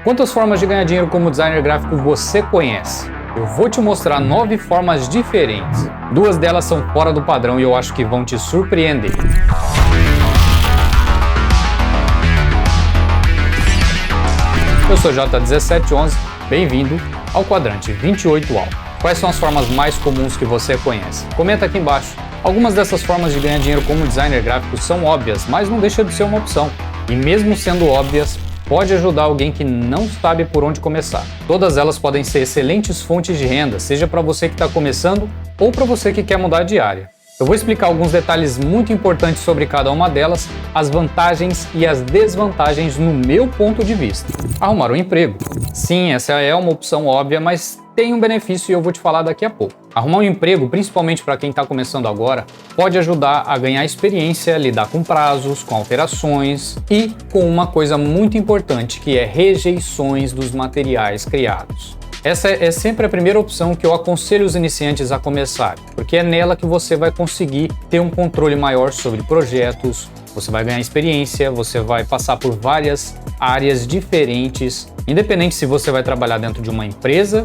Quantas formas de ganhar dinheiro como designer gráfico você conhece? Eu vou te mostrar 9 formas diferentes. 2 delas são fora do padrão e eu acho que vão te surpreender. Eu sou J1711, bem-vindo ao quadrante 28 Al. Quais são as formas mais comuns que você conhece? Comenta aqui embaixo. Algumas dessas formas de ganhar dinheiro como designer gráfico são óbvias, mas não deixa de ser uma opção. E mesmo sendo óbvias, pode ajudar alguém que não sabe por onde começar. Todas elas podem ser excelentes fontes de renda, seja para você que está começando ou para você que quer mudar de área. Eu vou explicar alguns detalhes muito importantes sobre cada uma delas, as vantagens e as desvantagens no meu ponto de vista. Arrumar um emprego. Sim, essa é uma opção óbvia, mas tem um benefício e eu vou te falar daqui a pouco. Arrumar um emprego, principalmente para quem está começando agora, pode ajudar a ganhar experiência, lidar com prazos, com alterações e com uma coisa muito importante, que é rejeições dos materiais criados. Essa é sempre a primeira opção que eu aconselho os iniciantes a começar, porque é nela que você vai conseguir ter um controle maior sobre projetos, você vai ganhar experiência, você vai passar por várias áreas diferentes, independente se você vai trabalhar dentro de uma empresa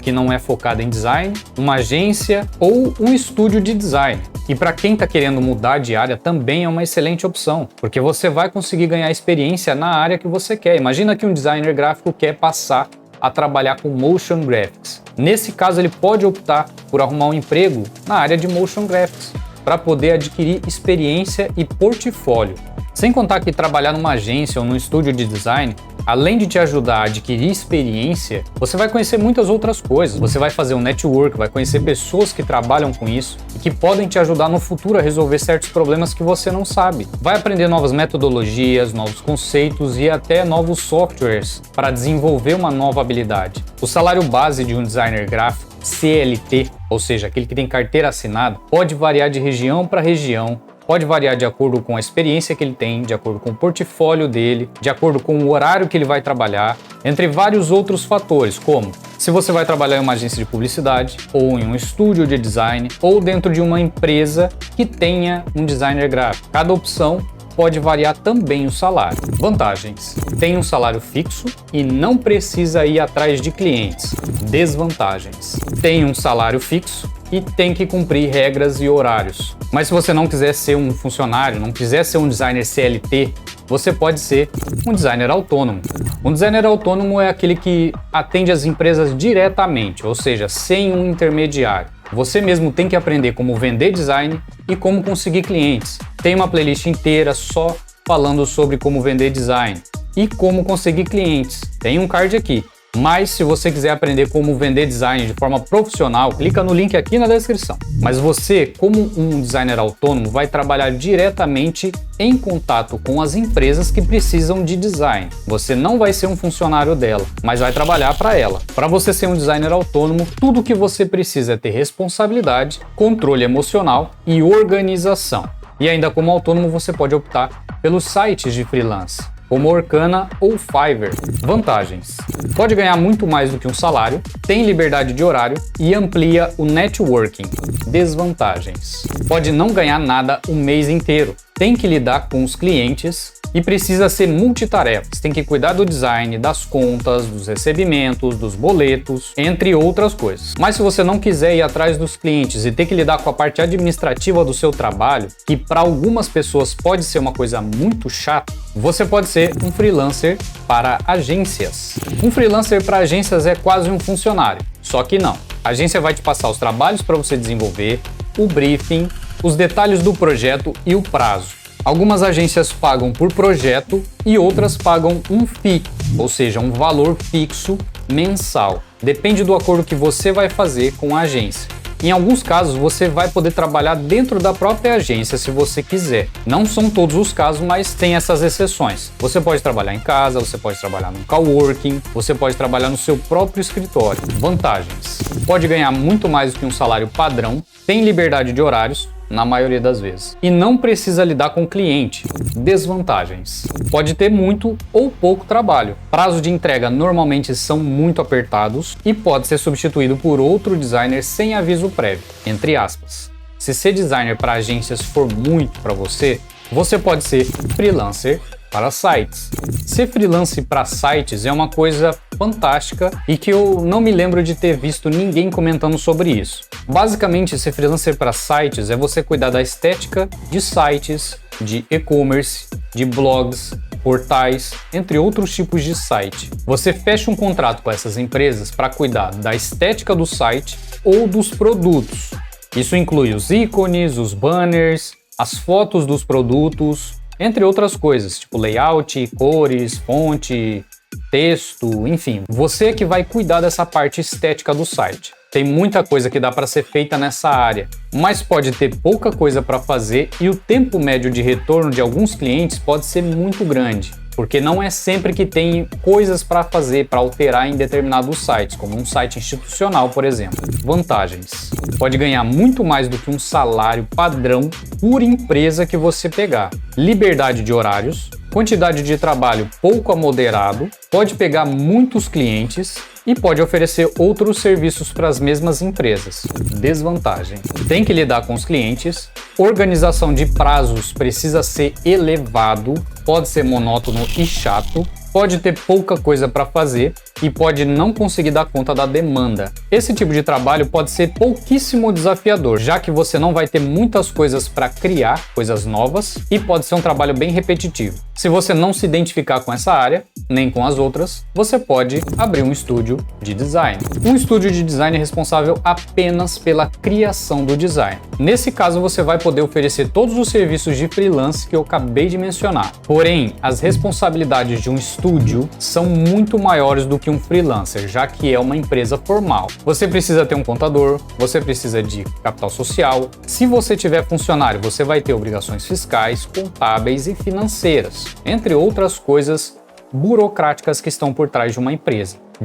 que não é focada em design, uma agência ou um estúdio de design. E para quem está querendo mudar de área também é uma excelente opção, porque você vai conseguir ganhar experiência na área que você quer. Imagina que um designer gráfico quer passar a trabalhar com motion graphics. Nesse caso, ele pode optar por arrumar um emprego na área de motion graphics, para poder adquirir experiência e portfólio. Sem contar que trabalhar numa agência ou num estúdio de design, além de te ajudar a adquirir experiência, você vai conhecer muitas outras coisas. Você vai fazer um network, vai conhecer pessoas que trabalham com isso e que podem te ajudar no futuro a resolver certos problemas que você não sabe. Vai aprender novas metodologias, novos conceitos e até novos softwares para desenvolver uma nova habilidade. O salário base de um designer gráfico CLT, ou seja, aquele que tem carteira assinada, pode variar de região para região, pode variar de acordo com a experiência que ele tem, de acordo com o portfólio dele, de acordo com o horário que ele vai trabalhar, entre vários outros fatores, como se você vai trabalhar em uma agência de publicidade, ou em um estúdio de design, ou dentro de uma empresa que tenha um designer gráfico. Cada opção pode variar também o salário. Vantagens: tem um salário fixo e não precisa ir atrás de clientes. Desvantagens: tem um salário fixo e tem que cumprir regras e horários. Mas se você não quiser ser um funcionário, não quiser ser um designer CLT, você pode ser um designer autônomo. Um designer autônomo é aquele que atende as empresas diretamente, ou seja, sem um intermediário. Você mesmo tem que aprender como vender design e como conseguir clientes. Tem uma playlist inteira só falando sobre como vender design e como conseguir clientes. Tem um card aqui. Mas se você quiser aprender como vender design de forma profissional, clica no link aqui na descrição. Mas você, como um designer autônomo, vai trabalhar diretamente em contato com as empresas que precisam de design. Você não vai ser um funcionário dela, mas vai trabalhar para ela. Para você ser um designer autônomo, tudo que você precisa é ter responsabilidade, controle emocional e organização. E ainda como autônomo, você pode optar pelos sites de freelance, como Orkana ou Fiverr. Vantagens: pode ganhar muito mais do que um salário, tem liberdade de horário e amplia o networking. Desvantagens: pode não ganhar nada um mês inteiro, tem que lidar com os clientes e precisa ser multitarefas, tem que cuidar do design, das contas, dos recebimentos, dos boletos, entre outras coisas. Mas se você não quiser ir atrás dos clientes e ter que lidar com a parte administrativa do seu trabalho, que para algumas pessoas pode ser uma coisa muito chata, você pode ser um freelancer para agências. Um freelancer para agências é quase um funcionário, só que não. A agência vai te passar os trabalhos para você desenvolver, o briefing, os detalhes do projeto e o prazo. Algumas agências pagam por projeto e outras pagam um fee, ou seja, um valor fixo mensal. Depende do acordo que você vai fazer com a agência. Em alguns casos, você vai poder trabalhar dentro da própria agência se você quiser. Não são todos os casos, mas tem essas exceções. Você pode trabalhar em casa, você pode trabalhar num coworking, você pode trabalhar no seu próprio escritório. Vantagens: pode ganhar muito mais do que um salário padrão, tem liberdade de horários, na maioria das vezes, e não precisa lidar com o cliente. Desvantagens: pode ter muito ou pouco trabalho. Prazos de entrega normalmente são muito apertados e pode ser substituído por outro designer sem aviso prévio, entre aspas. Se ser designer para agências for muito para você, você pode ser freelancer para sites. Ser freelance para sites é uma coisa fantástica e que eu não me lembro de ter visto ninguém comentando sobre isso. Basicamente, ser freelancer para sites é você cuidar da estética de sites, de e-commerce, de blogs, portais, entre outros tipos de site. Você fecha um contrato com essas empresas para cuidar da estética do site ou dos produtos. Isso inclui os ícones, os banners, as fotos dos produtos, entre outras coisas, tipo layout, cores, fonte, texto, enfim. Você é que vai cuidar dessa parte estética do site. Tem muita coisa que dá para ser feita nessa área, mas pode ter pouca coisa para fazer e o tempo médio de retorno de alguns clientes pode ser muito grande, porque não é sempre que tem coisas para fazer, para alterar em determinados sites, como um site institucional, por exemplo. Vantagens: pode ganhar muito mais do que um salário padrão por empresa que você pegar. Liberdade de horários, quantidade de trabalho pouco a moderado, pode pegar muitos clientes e pode oferecer outros serviços para as mesmas empresas. Desvantagem: tem que lidar com os clientes, organização de prazos precisa ser elevado, pode ser monótono e chato, pode ter pouca coisa para fazer e pode não conseguir dar conta da demanda. Esse tipo de trabalho pode ser pouquíssimo desafiador, já que você não vai ter muitas coisas para criar, coisas novas, e pode ser um trabalho bem repetitivo. Se você não se identificar com essa área, nem com as outras, você pode abrir um estúdio de design. Um estúdio de design é responsável apenas pela criação do design. Nesse caso, você vai poder oferecer todos os serviços de freelance que eu acabei de mencionar. Porém, as responsabilidades de um estúdio são muito maiores do que um freelancer, já que é uma empresa formal. Você precisa ter um contador, você precisa de capital social. Se você tiver funcionário, você vai ter obrigações fiscais, contábeis e financeiras, entre outras coisas burocráticas que estão por trás de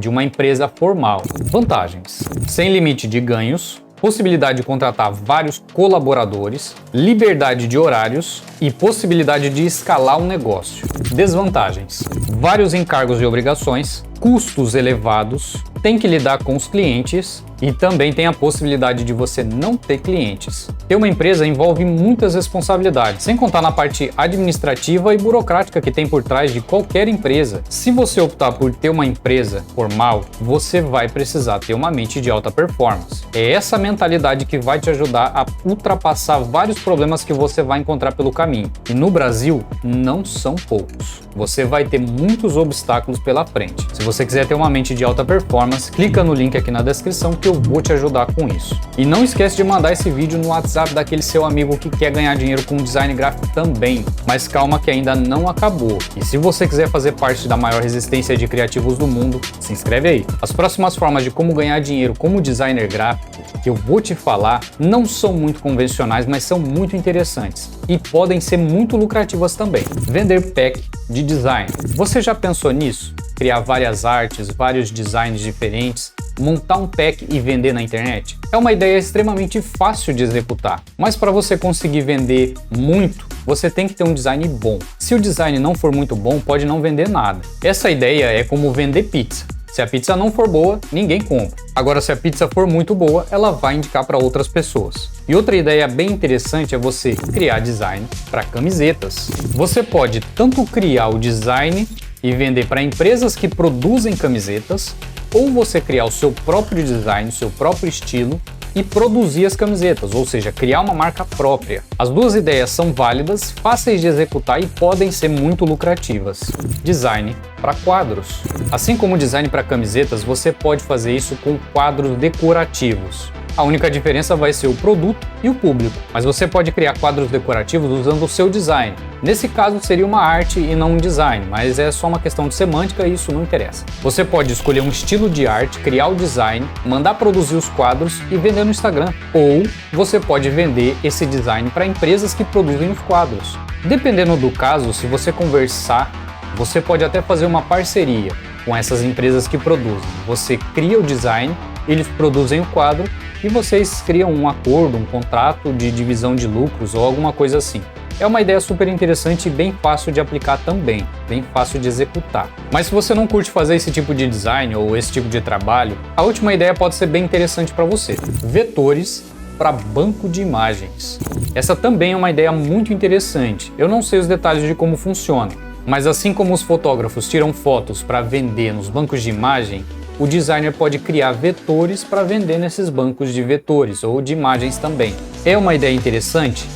uma empresa formal. Vantagens: sem limite de ganhos, possibilidade de contratar vários colaboradores, liberdade de horários e possibilidade de escalar um negócio. Desvantagens: vários encargos e obrigações, custos elevados, tem que lidar com os clientes e também tem a possibilidade de você não ter clientes. Ter uma empresa envolve muitas responsabilidades, sem contar na parte administrativa e burocrática que tem por trás de qualquer empresa. Se você optar por ter uma empresa formal, você vai precisar ter uma mente de alta performance. É essa mentalidade que vai te ajudar a ultrapassar vários problemas que você vai encontrar pelo caminho. E no Brasil, não são poucos. Você vai ter muitos obstáculos pela frente. Se você quiser ter uma mente de alta performance, clica no link aqui na descrição que eu vou te ajudar com isso. E não esquece de mandar esse vídeo no WhatsApp daquele seu amigo que quer ganhar dinheiro com design gráfico também. Mas calma que ainda não acabou. E se você quiser fazer parte da maior resistência de criativos do mundo, se inscreve aí. As próximas formas de como ganhar dinheiro como designer gráfico que eu vou te falar não são muito convencionais, mas são muito interessantes e podem ser muito lucrativas também. Vender pack de design. Você já pensou nisso? Criar várias artes, vários designs diferentes, montar um pack e vender na internet? É uma ideia extremamente fácil de executar, mas para você conseguir vender muito, você tem que ter um design bom. Se o design não for muito bom, pode não vender nada. Essa ideia é como vender pizza. Se a pizza não for boa, ninguém compra. Agora, se a pizza for muito boa, ela vai indicar para outras pessoas. E outra ideia bem interessante é você criar design para camisetas. Você pode tanto criar o design e vender para empresas que produzem camisetas, ou você criar o seu próprio design, o seu próprio estilo e produzir as camisetas, ou seja, criar uma marca própria. As duas ideias são válidas, fáceis de executar e podem ser muito lucrativas. Design para quadros. Assim como o design para camisetas, você pode fazer isso com quadros decorativos. A única diferença vai ser o produto e o público, mas você pode criar quadros decorativos usando o seu design. Nesse caso seria uma arte e não um design, mas é só uma questão de semântica e isso não interessa. Você pode escolher um estilo de arte, criar o design, mandar produzir os quadros e vender no Instagram. Ou você pode vender esse design para empresas que produzem os quadros. Dependendo do caso, se você conversar, você pode até fazer uma parceria com essas empresas que produzem. Você cria o design, eles produzem o quadro e vocês criam um acordo, um contrato de divisão de lucros ou alguma coisa assim. É uma ideia super interessante e bem fácil de aplicar também, bem fácil de executar. Mas se você não curte fazer esse tipo de design ou esse tipo de trabalho, a última ideia pode ser bem interessante para você. Vetores para banco de imagens. Essa também é uma ideia muito interessante. Eu não sei os detalhes de como funciona, Mas assim como os fotógrafos tiram fotos para vender nos bancos de imagem, o designer pode criar vetores para vender nesses bancos de vetores ou de imagens também. É uma ideia interessante?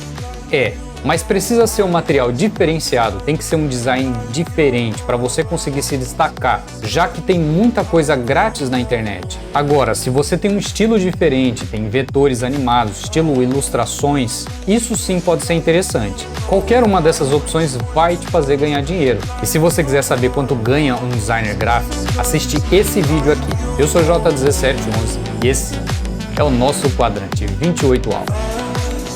É, mas precisa ser um material diferenciado, tem que ser um design diferente para você conseguir se destacar, já que tem muita coisa grátis na internet. Agora, se você tem um estilo diferente, tem vetores animados, estilo ilustrações, isso sim pode ser interessante. Qualquer uma dessas opções vai te fazer ganhar dinheiro. E se você quiser saber quanto ganha um designer gráfico, assiste esse vídeo aqui. Eu sou J1711 e esse é o nosso quadrante 28 Alpha.